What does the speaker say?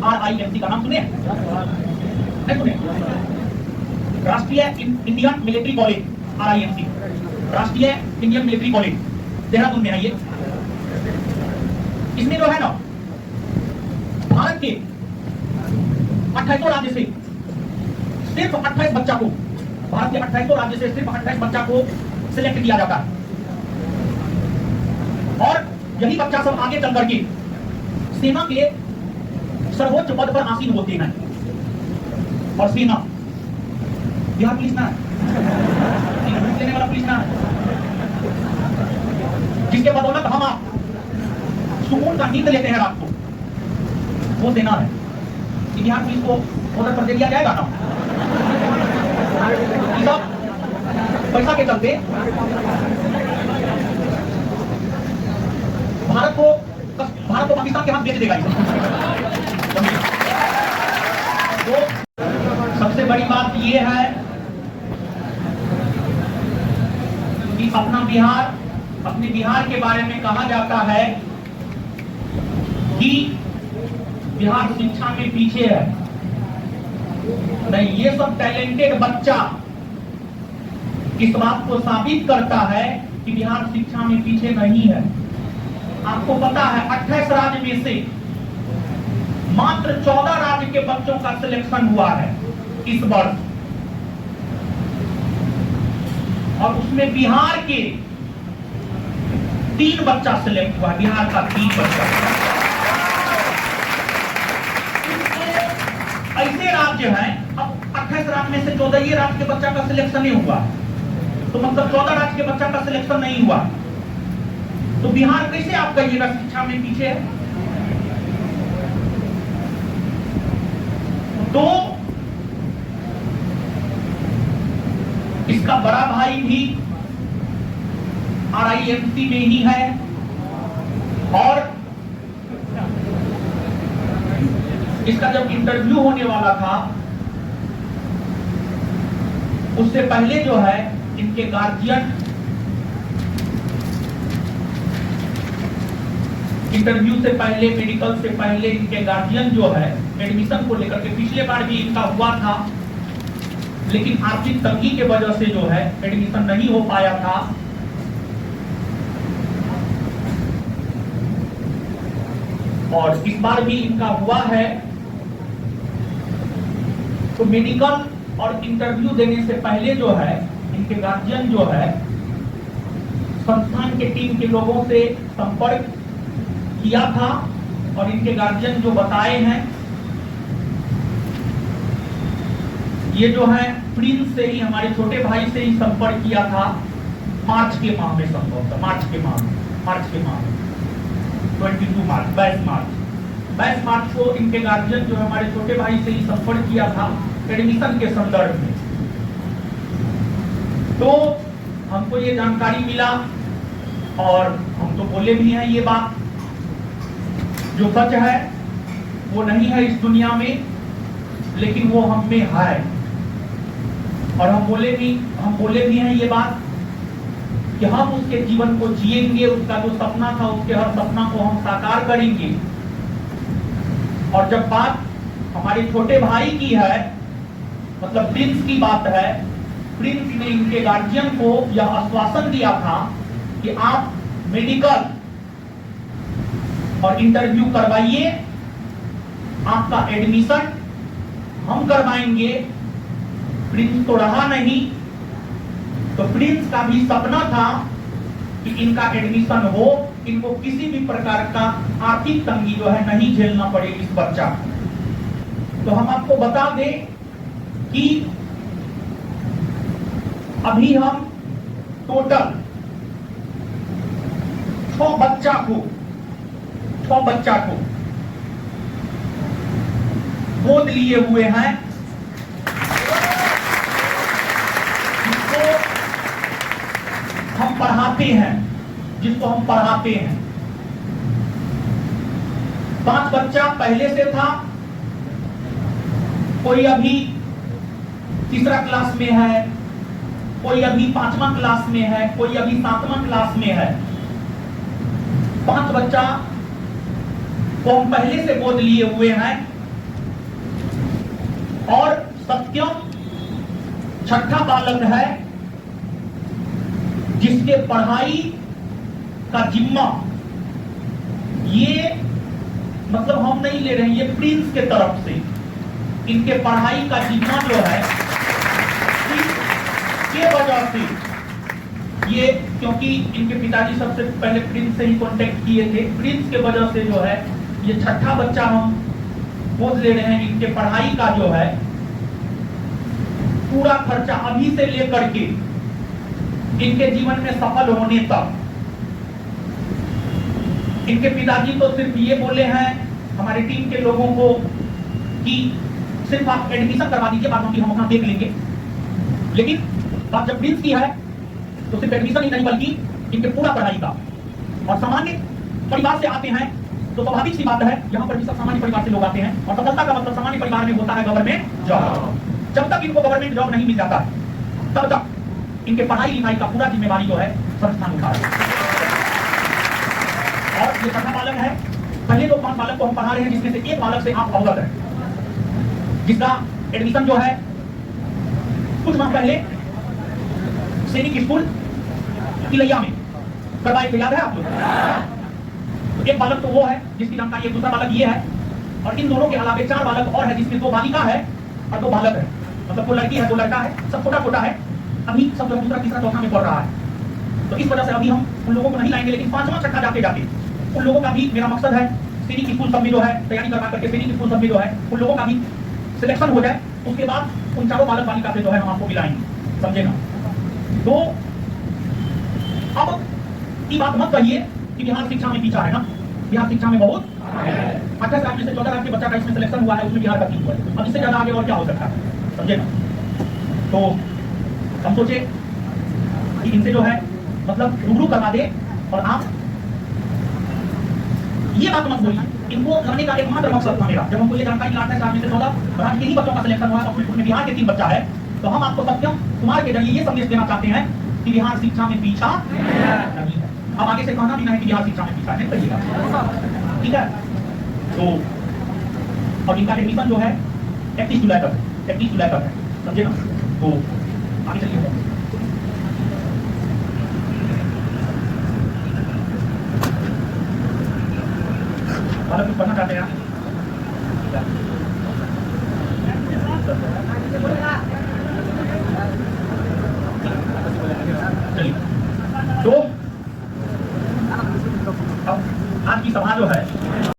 RIMC का नाम सुने? नहीं सुने? राष्ट्रीय इंडियन मिलिट्री कॉलेज, RIMC, राष्ट्रीय इंडियन मिलिट्री कॉलेज, देहरादून में है ये। इसमें जो है ना, भारत के 28 राज्य से सिर्फ 28 बच्चा को, भारत के 28 राज्य से सिर्फ 28 बच्चा को सिलेक्ट किया जाता है, और यही बच्चा सब आगे चल करके सेना के सर्वोच्च पद पर आसीन होते हैं। और सेना बिहार पुलिस ना लेने वाला पुलिस ना, जिसके बदौलत हम आप सुकून का नींद लेते हैं रात को, वो सेना है। बिहार पुलिस को ऑर्डर पर दे दिया जाएगा ना, सब पैसा के चलते भारत को पाकिस्तान के हाथ बेच देगा। तो सबसे बड़ी बात यह है कि अपने बिहार के बारे में कहा जाता है कि बिहार शिक्षा में पीछे है। नहीं, ये सब टैलेंटेड बच्चा इस बात को साबित करता है कि बिहार शिक्षा में पीछे नहीं है। आपको पता है 28 राज्य में से मात्र 14 राज्य के बच्चों का सिलेक्शन हुआ है इस वर्ष, और उसमें बिहार के 3 बच्चा सिलेक्ट हुआ, बिहार का 3 बच्चा। ऐसे राज्य हैं, अब 28 राज्य में से 14 ही राज्य के बच्चा का सिलेक्शन नहीं हुआ, तो मतलब 14 राज्य के बच्चा का सिलेक्शन नहीं हुआ, तो बिहार कैसे आप कहिएगा शिक्षा में पीछे है? तो इसका बड़ा भाई भी RIMC में ही है, और इसका जब इंटरव्यू होने वाला था उससे पहले जो है इनके गार्जियन, इंटरव्यू से पहले, मेडिकल से पहले इनके गार्जियन जो है एडमिशन को लेकर के, पिछले बार भी इनका हुआ था लेकिन आर्थिक तंगी के वजह से जो है एडमिशन नहीं हो पाया था। और इस बार भी इनका हुआ है, तो मेडिकल और इंटरव्यू देने से पहले जो है इनके गार्जियन जो है संस्थान के टीम के लोगों से संपर्क किया था, और इनके गार्जियन जो बताए हैं, ये जो है प्रिंस से ही, हमारे छोटे भाई से ही संपर्क किया था मार्च के माह में, संभवतः मार्च के माह में 22 मार्च को इनके गार्जियन जो हमारे छोटे भाई से ही संपर्क किया था एडमिशन के संदर्भ में। तो हमको ये जानकारी मिला और हम तो बोले भी हैं, ये बात जो सच है वो नहीं है इस दुनिया में, लेकिन वो हम में है, और हम बोले भी हैं ये बात कि हम उसके जीवन को जिएंगे, उसका जो सपना था उसके हर सपना को हम साकार करेंगे। और जब बात हमारे छोटे भाई की है, मतलब प्रिंस की बात है, प्रिंस ने इनके गार्जियन को यह आश्वासन दिया था कि आप मेडिकल और इंटरव्यू करवाइए, आपका एडमिशन हम करवाएंगे। प्रिंस तो रहा नहीं, तो प्रिंस का भी सपना था कि इनका एडमिशन हो, इनको किसी भी प्रकार का आर्थिक तंगी जो है नहीं झेलना पड़े इस बच्चा। तो हम आपको बता दें कि अभी हम टोटल 6 बच्चा को गोद लिए हुए हैं, जिसको हम पढ़ाते हैं। 5 बच्चा पहले से था, कोई अभी 3रा क्लास में है, कोई अभी 5वां क्लास में है, कोई अभी 7वां क्लास में है। 5 बच्चा को हम पहले से गोद लिए हुए हैं, और सत्यम छठा बालक है जिसके पढ़ाई का जिम्मा ये मतलब हम नहीं ले रहे हैं, ये प्रिंस के तरफ से इनके पढ़ाई का जिम्मा जो है के वजह से ये, क्योंकि इनके पिताजी सबसे पहले प्रिंस से ही कांटेक्ट किए थे, प्रिंस के वजह से जो है ये छठा बच्चा हम बोझ ले रहे हैं। इनके पढ़ाई का जो है पूरा खर्चा अभी से लेकर के इनके जीवन में सफल होने तक। इनके पिताजी तो सिर्फ ये बोले हैं हमारे टीम के लोगों को कि सिर्फ आप एडमिशन करवा दीजिए, बातों की हम अपना देख लेंगे। लेकिन बात जब प्रिंस की है तो सिर्फ एडमिशन ही नहीं बल्कि इनके पूरा पढ़ाई का। और सामान्य परिवार से आते हैं तो स्वाभाविक सी बात है, यहाँ पर भी सब सामान्य परिवार से लोग आते हैं और सफलता का मतलब सामान्य परिवार में होता है गवर्नमेंट जॉब। जब तक इनको गवर्नमेंट जॉब नहीं मिल जाता है तब तक इनके पढ़ाई लिखाई का पूरा जिम्मेवारी जो है संस्थान उठा रहा है। और ये छठा बालक है, पहले दो 5 बालक को हम पढ़ा रहे हैं जिसमें से एक बालक से आप अवगत है, जिसका एडमिशन जो है कुछ माह पहले सैनिक स्कूल तिलैया में करवाए थे, याद है आप लोग? तो एक बालक तो वो है जिसकी जानकारी, दूसरा बालक ये है, और इन दोनों के अलावा 4 बालक और है जिसमें 2 बालिका है और 2 बालक है, मतलब 2 लड़की है 2 लड़का है, सब छोटा छोटा है, अभी सब लोग दूसरा तीसरा चौथा में पढ़ रहा है। तो इस वजह से अभी हम उन लोगों को नहीं लाएंगे, लेकिन 5वां छठा जाते जाते उन लोगों का भी मेरा मकसद है सैनिक स्कूल सब में जो है तैयारी करवा करके सैनिक स्कूल सब में जो है उन लोगों का भी सिलेक्शन हो जाए, उसके बाद उन चारों बालक बालिका से जो है हम आपको मिलाएंगे, समझेगा? तो अब ये बात मत कहिए कि बिहार शिक्षा में पीछा है ना, बिहार शिक्षा में बहुत 28 राज्य से 14 राज्य के बच्चा का इसमें सिलेक्शन हुआ है, उसमें बिहार का 3 हुआ है। अब इससे ज्यादा आगे और क्या हो सकता है, समझेगा? तो हम सोचे कि इनसे जो है मतलब रूबरू करवा दे, और आप ये बात मत बोलिए, इनको करने का एकमात्र मकसद था मेरा, जब हमको ये जानकारी मिला था 4 में से 14 राज्य के ही बच्चों का सिलेक्शन हुआ है, उसमें बिहार के 3 बच्चा है, तो हम आपको सत्यम कुमार के जरिए ये संदेश देना चाहते हैं कि बिहार शिक्षा में पीछा नहीं है। अब आगे से कहना भी नहीं कि बिहार शिक्षा में पीछा नहीं, कहिएगा, ठीक है? तो और इनका एडमिशन जो है 31 जुलाई तक है, 31 जुलाई तक है, समझे ना? तो आगे चलिए। कुछ पढ़ना चाहते हैं?